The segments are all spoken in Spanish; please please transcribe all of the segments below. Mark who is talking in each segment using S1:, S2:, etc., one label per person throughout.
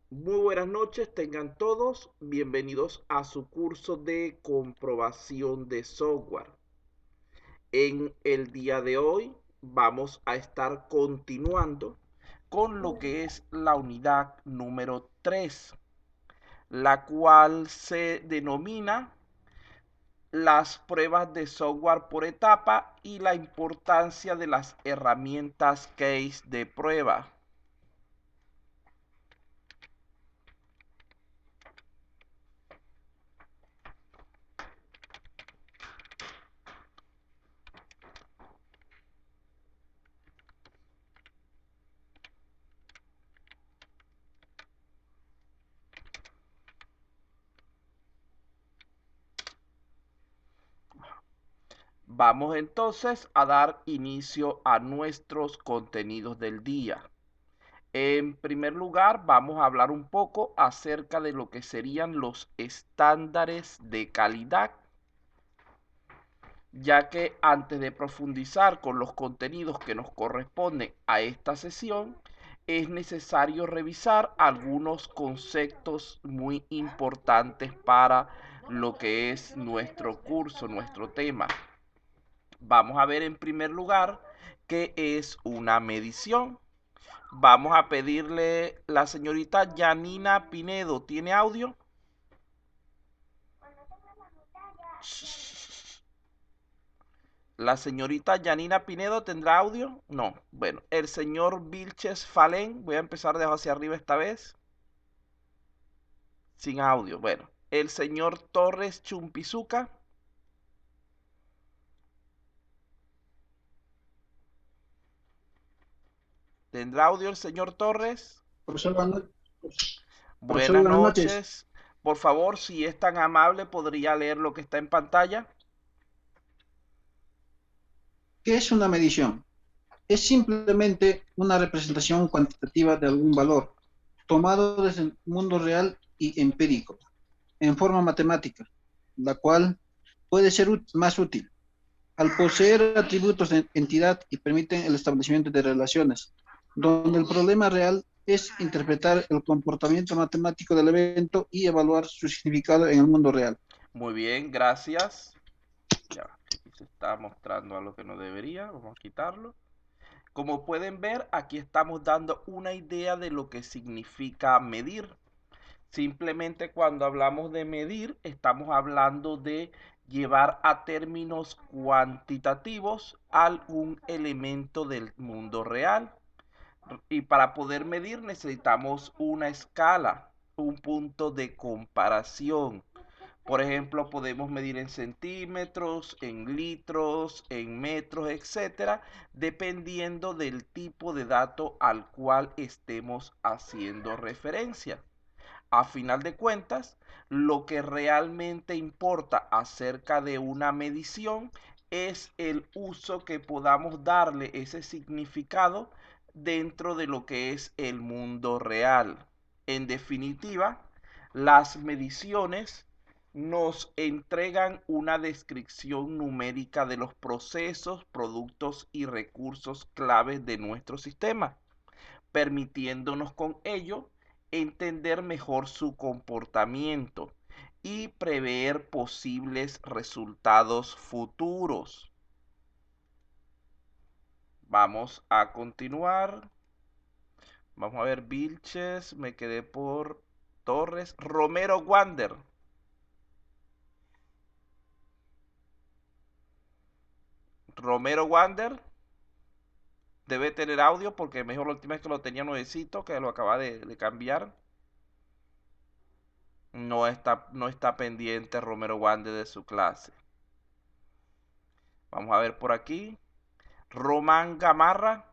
S1: Muy buenas noches, tengan todos bienvenidos a su curso de comprobación de software. En el día de hoy vamos a estar continuando con lo que es la unidad número 3, la cual se denomina las pruebas de software por etapa y la importancia de las herramientas case de prueba. Vamos entonces a dar inicio a nuestros contenidos del día. En primer lugar, vamos a hablar un poco acerca de lo que serían los estándares de calidad, ya que antes de profundizar con los contenidos que nos corresponden a esta sesión, es necesario revisar algunos conceptos muy importantes para lo que es nuestro curso, nuestro tema. Vamos a ver en primer lugar qué es una medición. Vamos a pedirle la señorita Yanina Pinedo. ¿Tiene audio? La señorita Yanina Pinedo tendrá audio. No. Bueno, el señor Vilches Falén. Voy a empezar de abajo hacia arriba esta vez. Sin audio. Bueno, el señor Torres Chumpizuca. ¿Tendrá audio el señor Torres?
S2: Profesor, profesor,
S1: Buenas
S2: buenas noches.
S1: noches. Por favor, si es tan amable, podría leer lo que está en pantalla.
S2: ¿Qué es una medición? Es simplemente una representación cuantitativa de algún valor, tomado desde el mundo real y empírico, en forma matemática, la cual puede ser más útil al poseer atributos de entidad y permiten el establecimiento de relaciones, donde el problema real es interpretar el comportamiento matemático del evento y evaluar su significado en el mundo real.
S1: Muy bien, gracias. Ya, aquí se está mostrando algo que no debería. Vamos a quitarlo. Como pueden ver, aquí estamos dando una idea de lo que significa medir. Simplemente cuando hablamos de medir, estamos hablando de llevar a términos cuantitativos algún elemento del mundo real. Y para poder medir necesitamos una escala, un punto de comparación. Por ejemplo, podemos medir en centímetros, en litros, en metros, etcétera, dependiendo del tipo de dato al cual estemos haciendo referencia. A final de cuentas, lo que realmente importa acerca de una medición es el uso que podamos darle ese significado dentro de lo que es el mundo real. En definitiva, las mediciones nos entregan una descripción numérica de los procesos, productos y recursos claves de nuestro sistema, permitiéndonos con ello entender mejor su comportamiento y prever posibles resultados futuros. Vamos a continuar. Vamos a ver Vilches, me quedé por Torres, Romero Wander. Romero Wander debe tener audio porque mejor la última vez que lo tenía nuevecito, que lo acaba de cambiar. No está pendiente Romero Wander de su clase. Vamos a ver por aquí. Román Gamarra.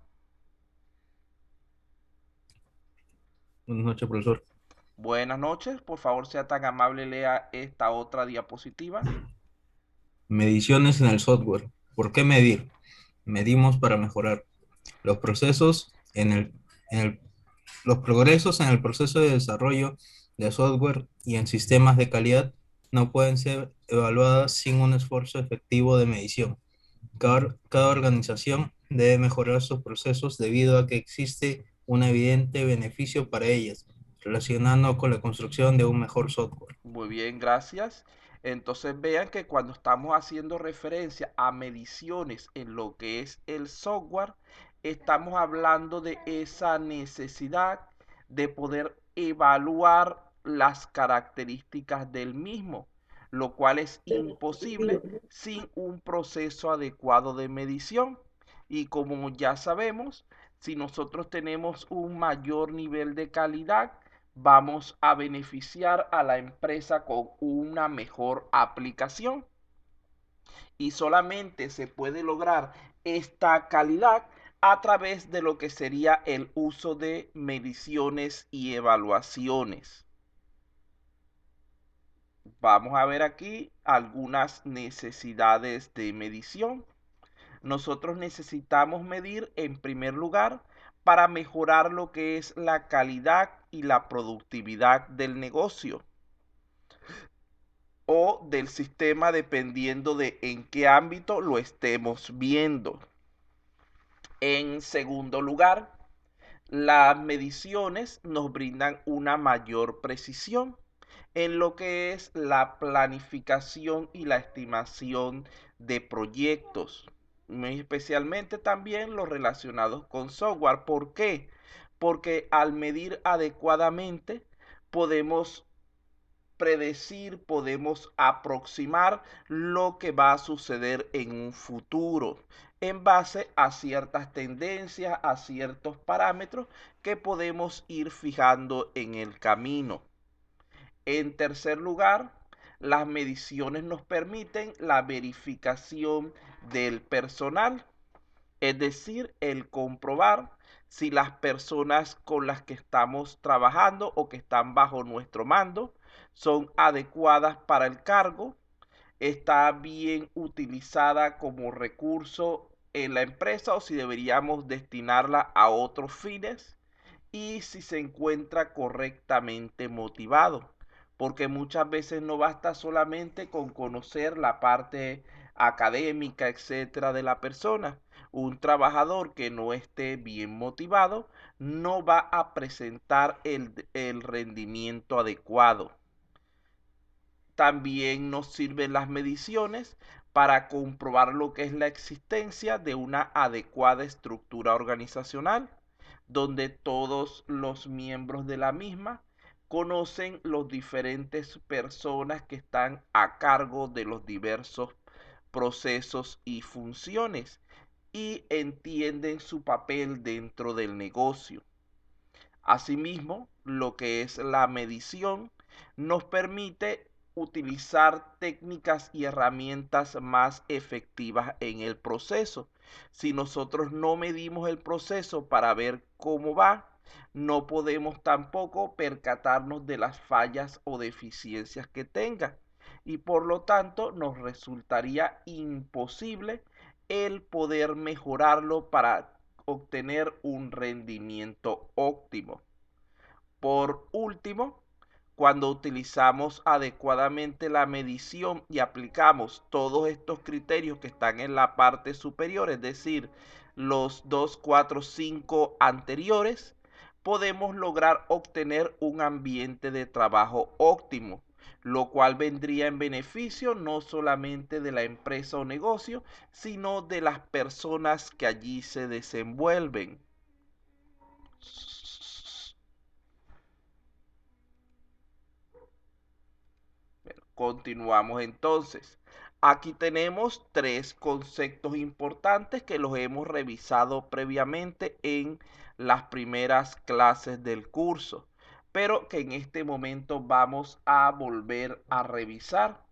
S3: Buenas noches, profesor.
S1: Buenas noches. Por favor, sea tan amable, lea esta otra diapositiva.
S3: Mediciones en el software. ¿Por qué medir? Medimos para mejorar. Los procesos en el- los progresos en el proceso de desarrollo de software y en sistemas de calidad no pueden ser evaluadas sin un esfuerzo efectivo de medición. Cada organización debe mejorar sus procesos debido a que existe un evidente beneficio para ellas. relacionando con la construcción de un mejor software.
S1: Muy bien, gracias. Entonces vean que cuando estamos haciendo referencia a mediciones en lo que es el software, estamos hablando de esa necesidad de poder evaluar las características del mismo, lo cual es imposible sin un proceso adecuado de medición. Y como ya sabemos, si nosotros tenemos un mayor nivel de calidad, vamos a beneficiar a la empresa con una mejor aplicación. Y solamente se puede lograr esta calidad a través de lo que sería el uso de mediciones y evaluaciones. Vamos a ver aquí algunas necesidades de medición. Nosotros necesitamos medir en primer lugar para mejorar lo que es la calidad y la productividad del negocio o del sistema, dependiendo de en qué ámbito lo estemos viendo. En segundo lugar, las mediciones nos brindan una mayor precisión en lo que es la planificación y la estimación de proyectos, muy especialmente también los relacionados con software. ¿Por qué? Porque al medir adecuadamente podemos predecir, podemos aproximar lo que va a suceder en un futuro en base a ciertas tendencias, a ciertos parámetros que podemos ir fijando en el camino. En tercer lugar, las mediciones nos permiten la verificación del personal, es decir, el comprobar si las personas con las que estamos trabajando o que están bajo nuestro mando son adecuadas para el cargo, está bien utilizada como recurso en la empresa o si deberíamos destinarla a otros fines, y si se encuentra correctamente motivado, porque muchas veces no basta solamente con conocer la parte académica, etcétera, de la persona. Un trabajador que no esté bien motivado no va a presentar el rendimiento adecuado. También nos sirven las mediciones para comprobar lo que es la existencia de una adecuada estructura organizacional, donde todos los miembros de la misma conocen los diferentes personas que están a cargo de los diversos procesos y funciones y entienden su papel dentro del negocio. Asimismo, lo que es la medición nos permite utilizar técnicas y herramientas más efectivas en el proceso. Si nosotros no medimos el proceso para ver cómo va, no podemos tampoco percatarnos de las fallas o deficiencias que tenga. Y por lo tanto nos resultaría imposible el poder mejorarlo para obtener un rendimiento óptimo. Por último, cuando utilizamos adecuadamente la medición y aplicamos todos estos criterios que están en la parte superior, es decir, los 2, 4, 5 anteriores, podemos lograr obtener un ambiente de trabajo óptimo, lo cual vendría en beneficio no solamente de la empresa o negocio, sino de las personas que allí se desenvuelven. Continuamos entonces. Aquí tenemos tres conceptos importantes que los hemos revisado previamente en las primeras clases del curso, pero que en este momento vamos a volver a revisar,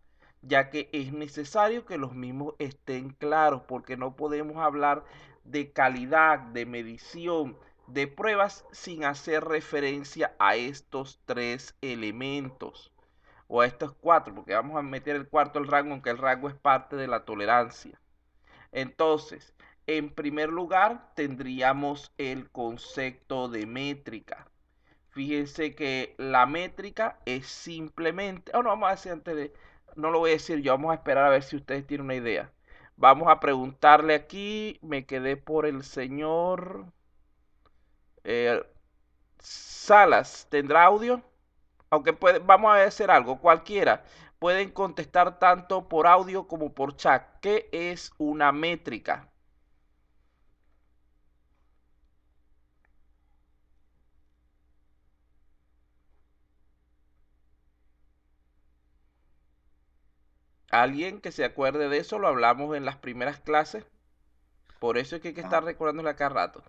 S1: ya que es necesario que los mismos estén claros, porque no podemos hablar de calidad, de medición, de pruebas sin hacer referencia a estos tres elementos o a estos cuatro, porque vamos a meter el cuarto el rango, aunque el rango es parte de la tolerancia. Entonces, en primer lugar, tendríamos el concepto de métrica. Fíjense que la métrica es simplemente, no, vamos a decir antes de, no lo voy a decir yo, vamos a esperar a ver si ustedes tienen una idea. Vamos a preguntarle aquí, me quedé por el señor Salas, ¿tendrá audio? Aunque vamos a hacer algo, cualquiera. Pueden contestar tanto por audio como por chat. ¿Qué es una métrica? ¿Alguien que se acuerde de eso? Lo hablamos en las primeras clases. Por eso es que hay que estar recordándolo acá rato.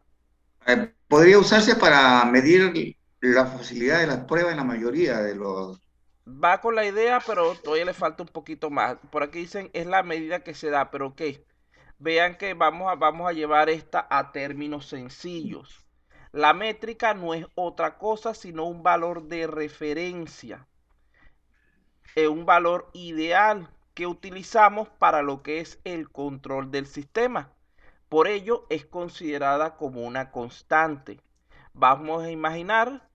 S4: Podría usarse para medir la facilidad de las pruebas en la mayoría de los...
S1: Va con la idea, pero todavía le falta un poquito más. Por aquí dicen es la medida que se da, pero ok. Vean que vamos a llevar esta a términos sencillos. La métrica no es otra cosa sino un valor de referencia. Es un valor ideal que utilizamos para lo que es el control del sistema. Por ello es considerada como una constante. Vamos a imaginar,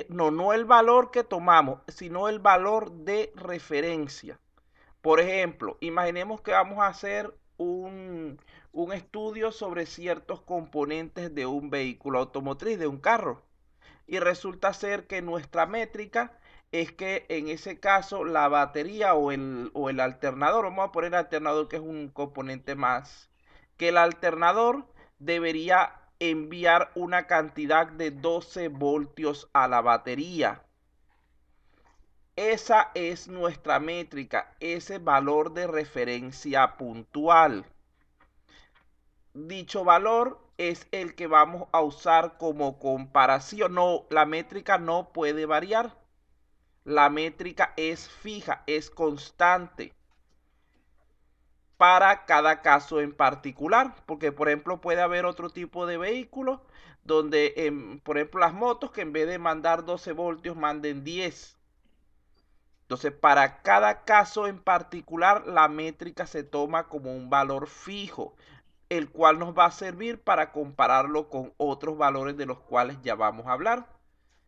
S1: no el valor que tomamos, sino el valor de referencia. Por ejemplo, imaginemos que vamos a hacer un estudio sobre ciertos componentes de un vehículo automotriz, de un carro. Y resulta ser que nuestra métrica es que en ese caso la batería o el alternador, vamos a poner alternador que es un componente más, que el alternador debería enviar una cantidad de 12 voltios a la batería. Esa es nuestra métrica, ese valor de referencia puntual. Dicho valor es el que vamos a usar como comparación. No, la métrica no puede variar. La métrica es fija, es constante para cada caso en particular, porque por ejemplo puede haber otro tipo de vehículos donde, por ejemplo, las motos que en vez de mandar 12 voltios manden 10. Entonces, para cada caso en particular, la métrica se toma como un valor fijo, el cual nos va a servir para compararlo con otros valores de los cuales ya vamos a hablar.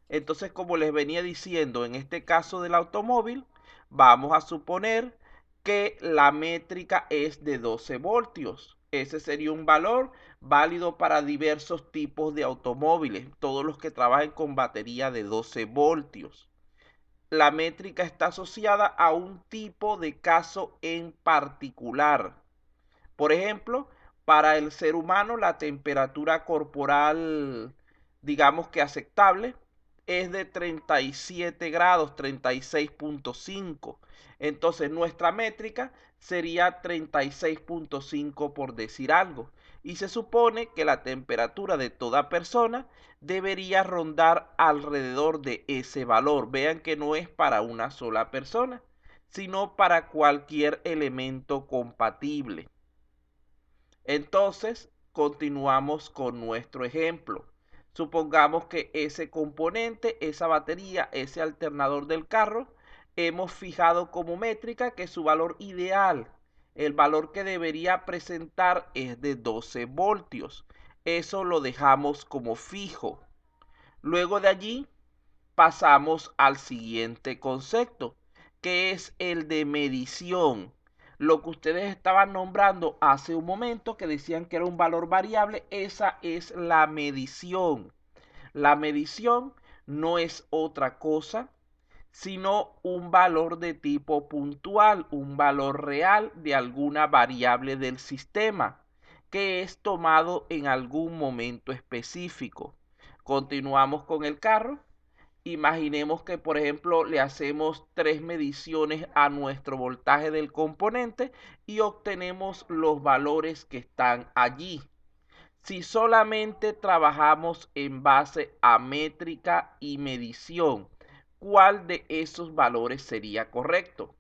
S1: Entonces, como les venía diciendo, en este caso del automóvil, vamos a suponer que la métrica es de 12 voltios. Ese sería un valor válido para diversos tipos de automóviles, todos los que trabajen con batería de 12 voltios. La métrica está asociada a un tipo de caso en particular. Por ejemplo, para el ser humano la temperatura corporal, digamos que aceptable, es de 37 grados, 36.5. Entonces nuestra métrica sería 36.5 por decir algo. Y se supone que la temperatura de toda persona debería rondar alrededor de ese valor. Vean que no es para una sola persona, sino para cualquier elemento compatible. Entonces, continuamos con nuestro ejemplo. Supongamos que ese componente, esa batería, ese alternador del carro, hemos fijado como métrica que su valor ideal, el valor que debería presentar es de 12 voltios. Eso lo dejamos como fijo. Luego de allí pasamos al siguiente concepto, que es el de medición. Lo que ustedes estaban nombrando hace un momento, que decían que era un valor variable, esa es la medición. La medición no es otra cosa sino un valor de tipo puntual, un valor real de alguna variable del sistema, que es tomado en algún momento específico. Continuamos con el carro. Imaginemos que, por ejemplo, le hacemos 3 mediciones a nuestro voltaje del componente y obtenemos los valores que están allí. Si solamente trabajamos en base a métrica y medición, ¿cuál de esos valores sería correcto?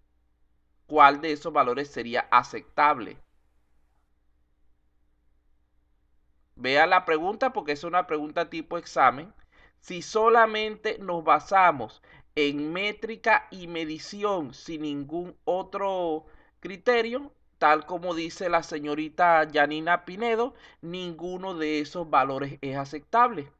S1: ¿Cuál de esos valores sería aceptable? Vea la pregunta porque es una pregunta tipo examen. Si solamente nos basamos en métrica y medición sin ningún otro criterio, tal como dice la señorita Yanina Pinedo, ninguno de esos valores es aceptable,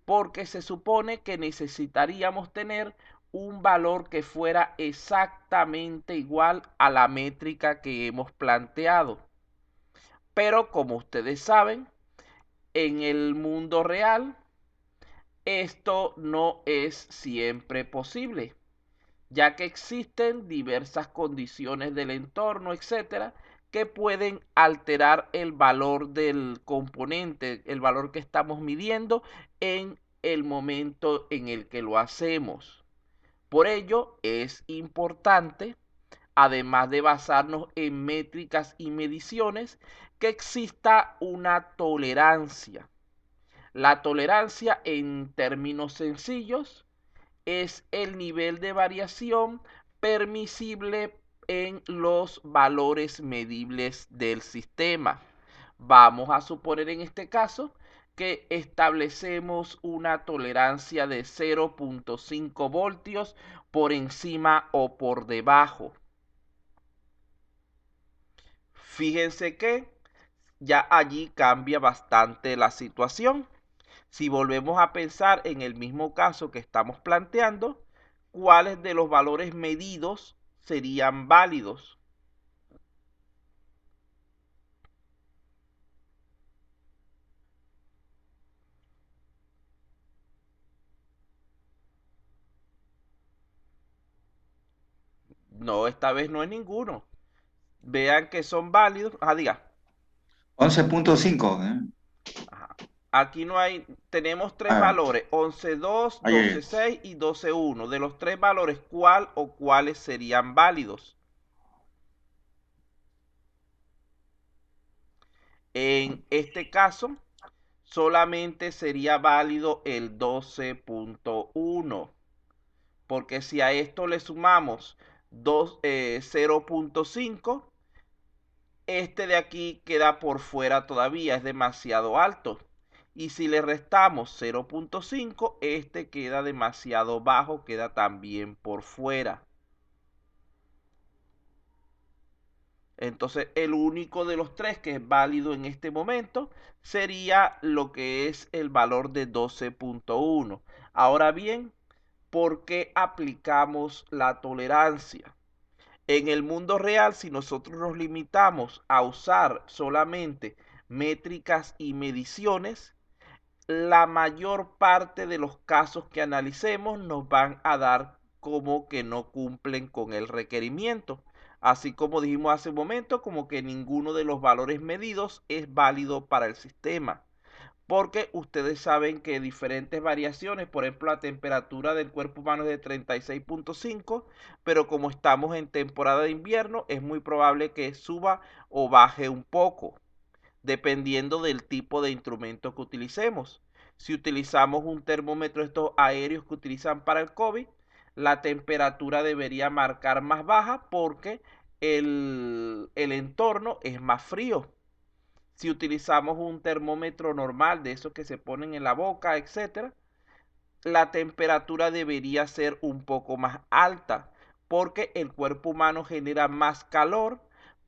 S1: porque se supone que necesitaríamos tener un valor que fuera exactamente igual a la métrica que hemos planteado. Pero como ustedes saben, en el mundo real Esto no es siempre posible, ya que existen diversas condiciones del entorno, etcétera, que pueden alterar el valor del componente, el valor que estamos midiendo en el momento en el que lo hacemos. Por ello, es importante, además de basarnos en métricas y mediciones, que exista una tolerancia. La tolerancia, en términos sencillos, es el nivel de variación permisible en los valores medibles del sistema. Vamos a suponer en este caso que establecemos una tolerancia de 0.5 voltios por encima o por debajo. Fíjense que ya allí cambia bastante la situación. Si volvemos a pensar en el mismo caso que estamos planteando, ¿cuáles de los valores medidos serían válidos? No, esta vez no es ninguno. Vean que son válidos. Diga.
S4: 11.5.
S1: Ajá. Aquí no hay, tenemos tres
S4: Ah,
S1: valores, 11.2,
S4: ahí,
S1: 12.6 y 12.1. De los tres valores, ¿cuál o cuáles serían válidos? En este caso, solamente sería válido el 12.1, porque si a esto le sumamos 0.5, este de aquí queda por fuera todavía, es demasiado alto. Y si le restamos 0.5, este queda demasiado bajo, queda también por fuera. Entonces, el único de los tres que es válido en este momento sería lo que es el valor de 12.1. Ahora bien, ¿por qué aplicamos la tolerancia? En el mundo real, si nosotros nos limitamos a usar solamente métricas y mediciones, la mayor parte de los casos que analicemos nos van a dar como que no cumplen con el requerimiento. Así como dijimos hace un momento, como que ninguno de los valores medidos es válido para el sistema. Porque ustedes saben que diferentes variaciones, por ejemplo, la temperatura del cuerpo humano es de 36.5, pero como estamos en temporada de invierno, es muy probable que suba o baje un poco, dependiendo del tipo de instrumento que utilicemos. Si utilizamos un termómetro estos aéreos que utilizan para el COVID, la temperatura debería marcar más baja porque el entorno es más frío. Si utilizamos un termómetro normal, de esos que se ponen en la boca, etcétera, la temperatura debería ser un poco más alta, porque el cuerpo humano genera más calor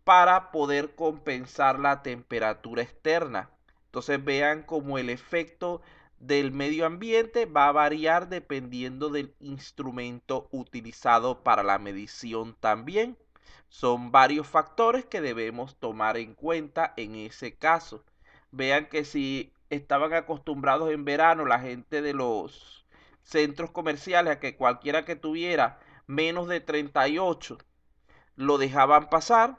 S1: para poder compensar la temperatura externa. Entonces vean cómo el efecto del medio ambiente va a variar dependiendo del instrumento utilizado para la medición también. Son varios factores que debemos tomar en cuenta en ese caso. Vean que si estaban acostumbrados en verano la gente de los centros comerciales a que cualquiera que tuviera menos de 38 lo dejaban pasar,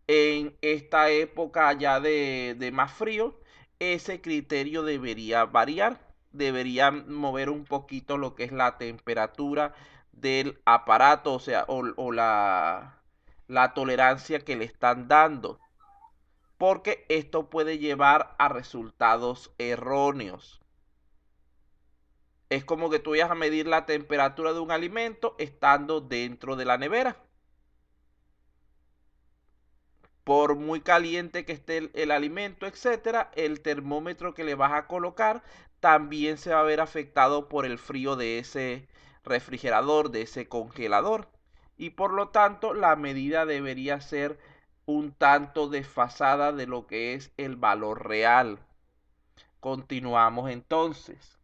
S1: en esta época ya de más frío, ese criterio debería variar, debería mover un poquito lo que es la temperatura del aparato, o sea, o la tolerancia que le están dando, porque esto puede llevar a resultados erróneos. Es como que tú vayas a medir la temperatura de un alimento estando dentro de la nevera. Por muy caliente que esté el alimento, etcétera, el termómetro que le vas a colocar también se va a ver afectado por el frío de ese refrigerador, de ese congelador. Y por lo tanto, la medida debería ser un tanto desfasada de lo que es el valor real. Continuamos entonces.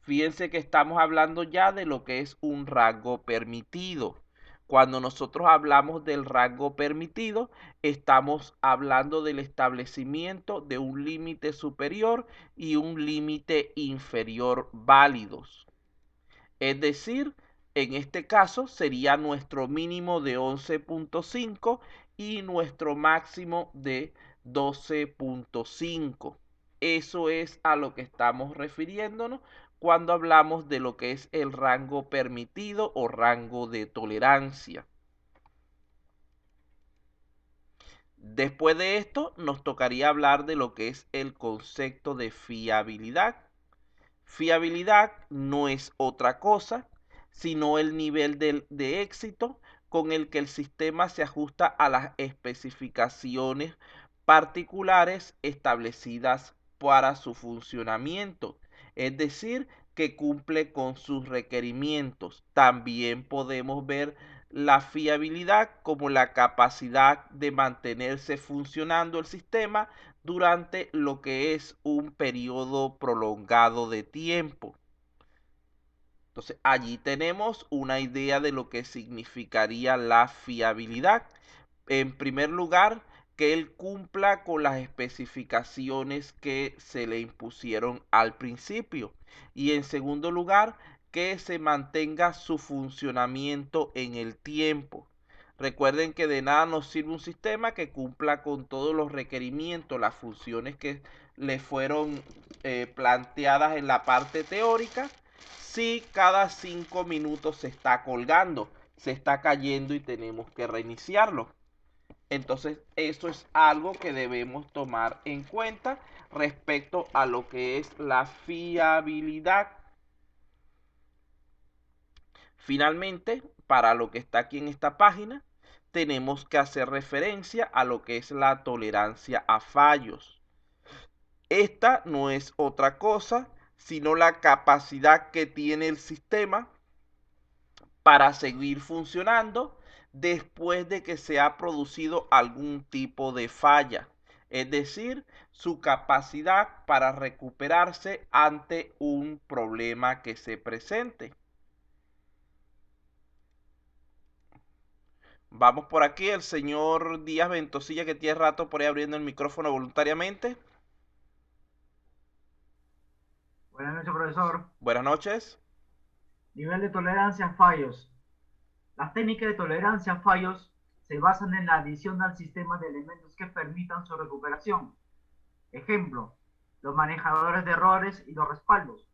S1: Fíjense que estamos hablando ya de lo que es un rango permitido. Cuando nosotros hablamos del rango permitido, estamos hablando del establecimiento de un límite superior y un límite inferior válidos. Es decir, en este caso sería nuestro mínimo de 11.5 y nuestro máximo de 12.5. Eso es a lo que estamos refiriéndonos cuando hablamos de lo que es el rango permitido o rango de tolerancia. Después de esto, nos tocaría hablar de lo que es el concepto de fiabilidad. Fiabilidad no es otra cosa, sino el nivel de éxito con el que el sistema se ajusta a las especificaciones particulares establecidas para su funcionamiento, es decir, que cumple con sus requerimientos. También podemos ver la fiabilidad como la capacidad de mantenerse funcionando el sistema durante lo que es un periodo prolongado de tiempo. Entonces, allí tenemos una idea de lo que significaría la fiabilidad. En primer lugar, que él cumpla con las especificaciones que se le impusieron al principio. Y en segundo lugar, que se mantenga su funcionamiento en el tiempo. Recuerden que de nada nos sirve un sistema que cumpla con todos los requerimientos, las funciones que le fueron planteadas en la parte teórica, si cada 5 minutos se está colgando, se está cayendo y tenemos que reiniciarlo. Entonces, eso es algo que debemos tomar en cuenta respecto a lo que es la fiabilidad. Finalmente, para lo que está aquí en esta página, tenemos que hacer referencia a lo que es la tolerancia a fallos. Esta no es otra cosa sino la capacidad que tiene el sistema para seguir funcionando después de que se ha producido algún tipo de falla, es decir, su capacidad para recuperarse ante un problema que se presente. Vamos por aquí, el señor Díaz Ventosilla, que tiene rato por ahí abriendo el micrófono voluntariamente.
S5: Buenas noches, profesor.
S1: Buenas noches.
S5: Nivel de tolerancia a fallos. Las técnicas de tolerancia a fallos se basan en la adición al sistema de elementos que permitan su recuperación. Ejemplo, los manejadores de errores y los respaldos,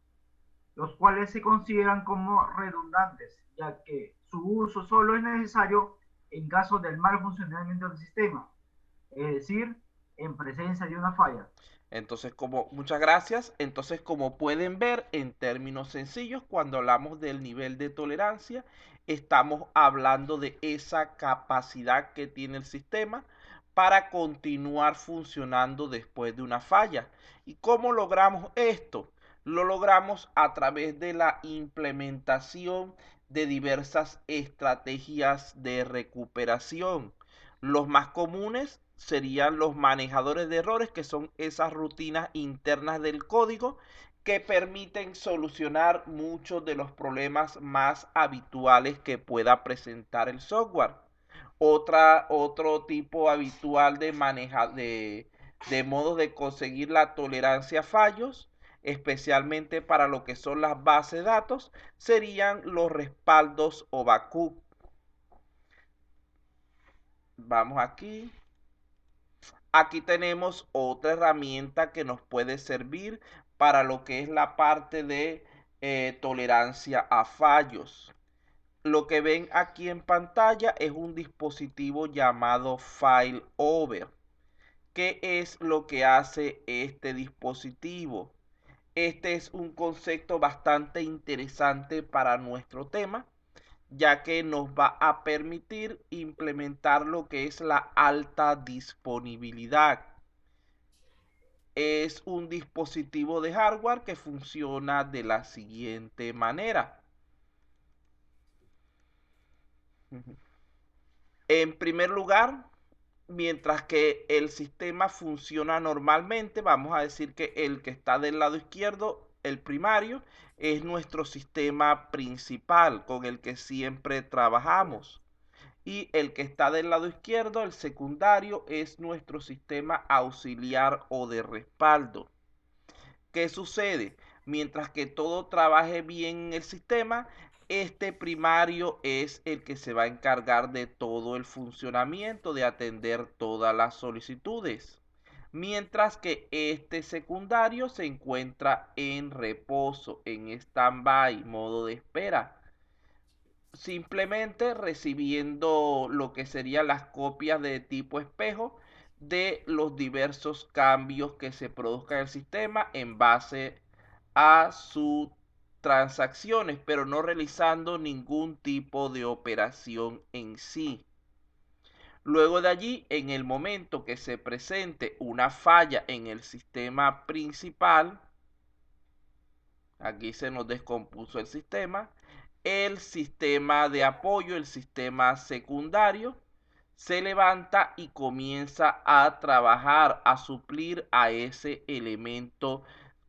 S5: los cuales se consideran como redundantes, ya que su uso solo es necesario en caso del mal funcionamiento del sistema, es decir, en presencia de una falla.
S1: Entonces, muchas gracias. Entonces, como pueden ver, en términos sencillos, cuando hablamos del nivel de tolerancia, estamos hablando de esa capacidad que tiene el sistema para continuar funcionando después de una falla. ¿Y cómo logramos esto? Lo logramos a través de la implementación de diversas estrategias de recuperación. Los más comunes serían los manejadores de errores, que son esas rutinas internas del código que permiten solucionar muchos de los problemas más habituales que pueda presentar el software. Otro tipo habitual de modos de conseguir la tolerancia a fallos, especialmente para lo que son las bases de datos, serían los respaldos o backup. Vamos aquí. Aquí tenemos otra herramienta que nos puede servir para lo que es la parte de tolerancia a fallos. Lo que ven aquí en pantalla es un dispositivo llamado Failover. ¿Qué es lo que hace este dispositivo? Este es un concepto bastante interesante para nuestro tema, ya que nos va a permitir implementar lo que es la alta disponibilidad. Es un dispositivo de hardware que funciona de la siguiente manera. En primer lugar, mientras que el sistema funciona normalmente, vamos a decir que el que está del lado izquierdo, el primario, es nuestro sistema principal con el que siempre trabajamos. Y el que está del lado izquierdo, el secundario, es nuestro sistema auxiliar o de respaldo. ¿Qué sucede? Mientras que todo trabaje bien en el sistema, este primario es el que se va a encargar de todo el funcionamiento, de atender todas las solicitudes. Mientras que este secundario se encuentra en reposo, en stand-by, modo de espera, simplemente recibiendo lo que serían las copias de tipo espejo de los diversos cambios que se produzcan en el sistema en base a sus transacciones, pero no realizando ningún tipo de operación en sí. Luego de allí, en el momento que se presente una falla en el sistema principal, aquí se nos descompuso el sistema de apoyo, el sistema secundario, se levanta y comienza a trabajar, a suplir a ese elemento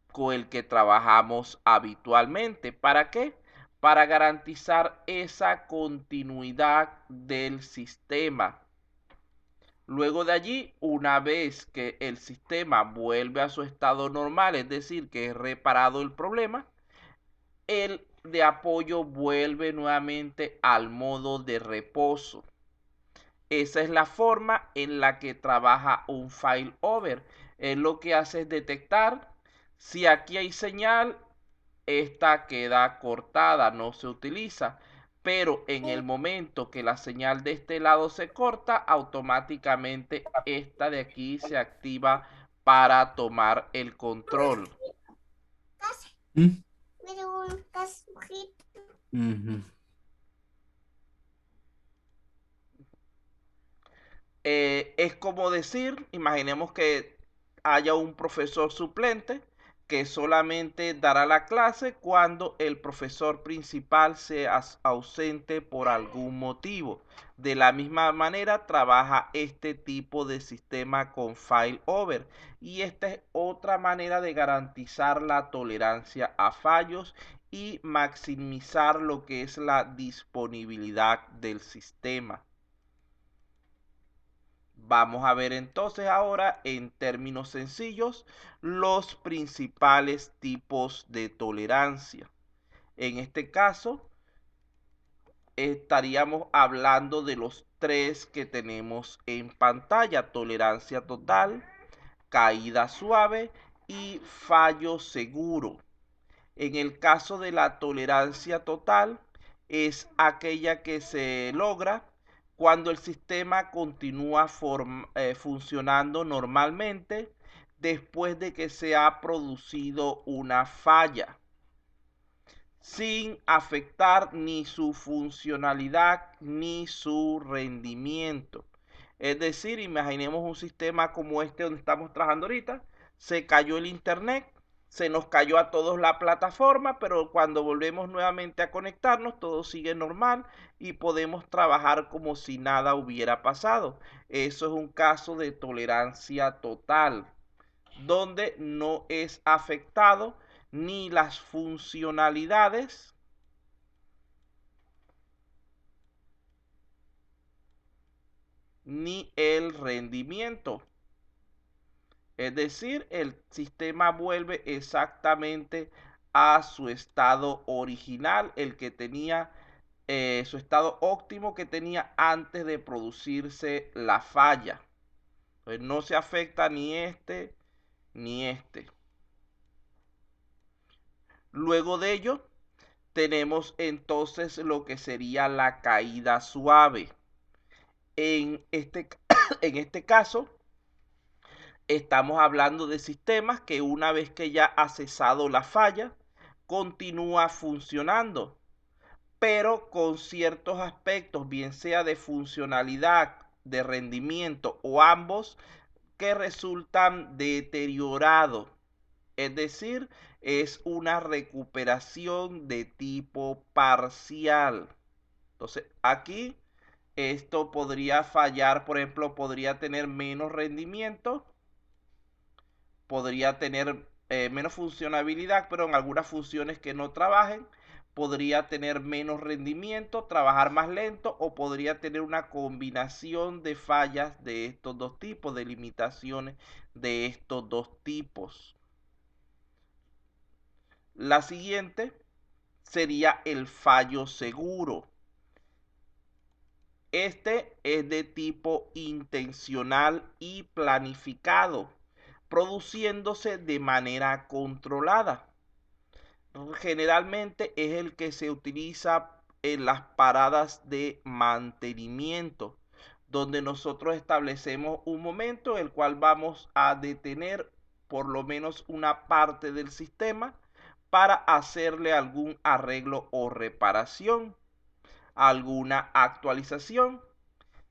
S1: con el que trabajamos habitualmente. ¿Para qué? Para garantizar esa continuidad del sistema. Luego de allí, una vez que el sistema vuelve a su estado normal, es decir, que es reparado el problema, el de apoyo vuelve nuevamente al modo de reposo. Esa es la forma en la que trabaja un failover. Lo que hace es detectar si aquí hay señal, esta queda cortada, no se utiliza. Pero en el momento que la señal de este lado se corta, automáticamente esta de aquí se activa para tomar el control. Es como decir, imaginemos que haya un profesor suplente que solamente dará la clase cuando el profesor principal se ausente por algún motivo. De la misma manera trabaja este tipo de sistema con failover, y esta es otra manera de garantizar la tolerancia a fallos y maximizar lo que es la disponibilidad del sistema. Vamos a ver entonces ahora en términos sencillos los principales tipos de tolerancia. En este caso estaríamos hablando de los tres que tenemos en pantalla: tolerancia total, caída suave y fallo seguro. En el caso de la tolerancia total, es aquella que se logra cuando el sistema continúa funcionando normalmente después de que se ha producido una falla, sin afectar ni su funcionalidad ni su rendimiento. Es decir, imaginemos un sistema como este donde estamos trabajando ahorita. Se cayó el internet, se nos cayó a todos la plataforma, pero cuando volvemos nuevamente a conectarnos, todo sigue normal y podemos trabajar como si nada hubiera pasado. Eso es un caso de tolerancia total, donde no es afectado ni las funcionalidades ni el rendimiento. Es decir, el sistema vuelve exactamente a su estado original, el que tenía su estado óptimo que tenía antes de producirse la falla. Entonces no se afecta ni este ni este. Luego de ello, tenemos entonces lo que sería la caída suave. En este caso, estamos hablando de sistemas que una vez que ya ha cesado la falla, continúa funcionando, pero con ciertos aspectos, bien sea de funcionalidad, de rendimiento o ambos, que resultan deteriorados. Es decir, es una recuperación de tipo parcial. Entonces, aquí esto podría fallar, por ejemplo, podría tener menos rendimiento, podría tener menos funcionalidad, pero en algunas funciones que no trabajen, podría tener menos rendimiento, trabajar más lento o podría tener una combinación de fallas de estos dos tipos, de limitaciones de estos dos tipos. La siguiente sería el fallo seguro. Este es de tipo intencional y planificado, produciéndose de manera controlada. Generalmente es el que se utiliza en las paradas de mantenimiento, donde nosotros establecemos un momento en el cual vamos a detener por lo menos una parte del sistema para hacerle algún arreglo o reparación, alguna actualización,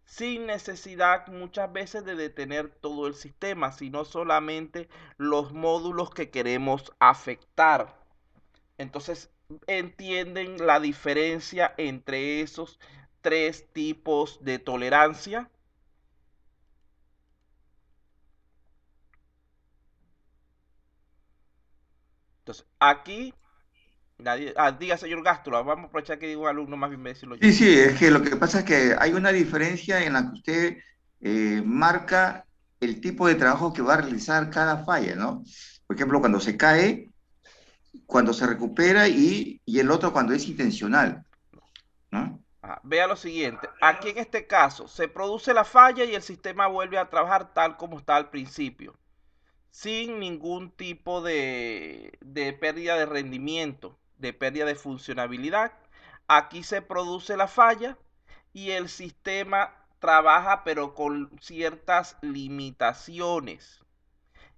S1: sin necesidad muchas veces de detener todo el sistema, sino solamente los módulos que queremos afectar. Entonces, entienden la diferencia entre esos tres tipos de tolerancia. Entonces, aquí, diga señor Gastro, vamos a aprovechar que digo un alumno, más bien me decirlo yo.
S4: Sí, sí, es que lo que pasa es que hay una diferencia en la que usted marca el tipo de trabajo que va a realizar cada falla, ¿no? Por ejemplo, cuando se cae, cuando se recupera y el otro cuando es intencional, ¿no?
S1: Vea lo siguiente, aquí en este caso se produce la falla y el sistema vuelve a trabajar tal como está al principio, sin ningún tipo de pérdida de rendimiento, de pérdida de funcionabilidad. Aquí se produce la falla y el sistema trabaja pero con ciertas limitaciones.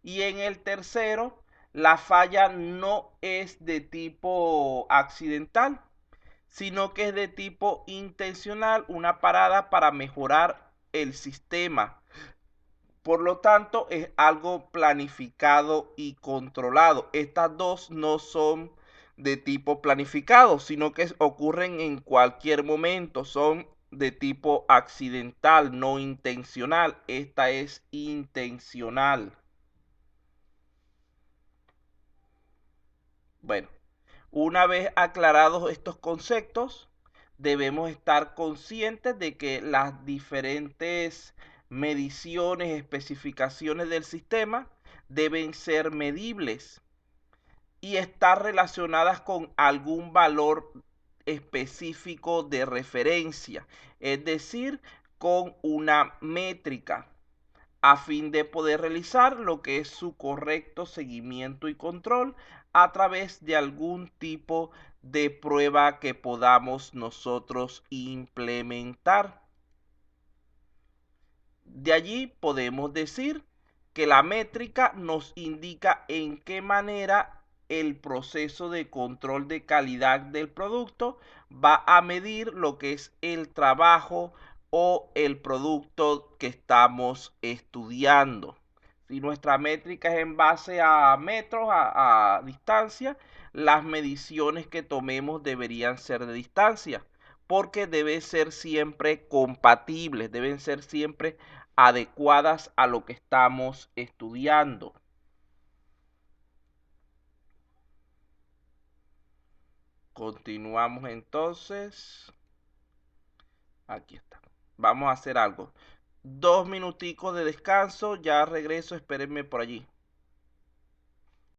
S1: Y en el tercero, la falla no es de tipo accidental, sino que es de tipo intencional, una parada para mejorar el sistema. Por lo tanto, es algo planificado y controlado. Estas dos no son de tipo planificado, sino que ocurren en cualquier momento. Son de tipo accidental, no intencional. Esta es intencional. Bueno, una vez aclarados estos conceptos, debemos estar conscientes de que las diferentes mediciones, especificaciones del sistema deben ser medibles y estar relacionadas con algún valor específico de referencia, es decir, con una métrica, a fin de poder realizar lo que es su correcto seguimiento y control a través de algún tipo de prueba que podamos nosotros implementar. De allí podemos decir que la métrica nos indica en qué manera el proceso de control de calidad del producto va a medir lo que es el trabajo o el producto que estamos estudiando. Si nuestra métrica es en base a metros, a distancia, las mediciones que tomemos deberían ser de distancia, porque deben ser siempre compatibles, deben ser siempre adecuadas a lo que estamos estudiando. Continuamos entonces. Aquí está. Vamos a hacer algo. 2 minuticos de descanso, ya regreso, espérenme por allí.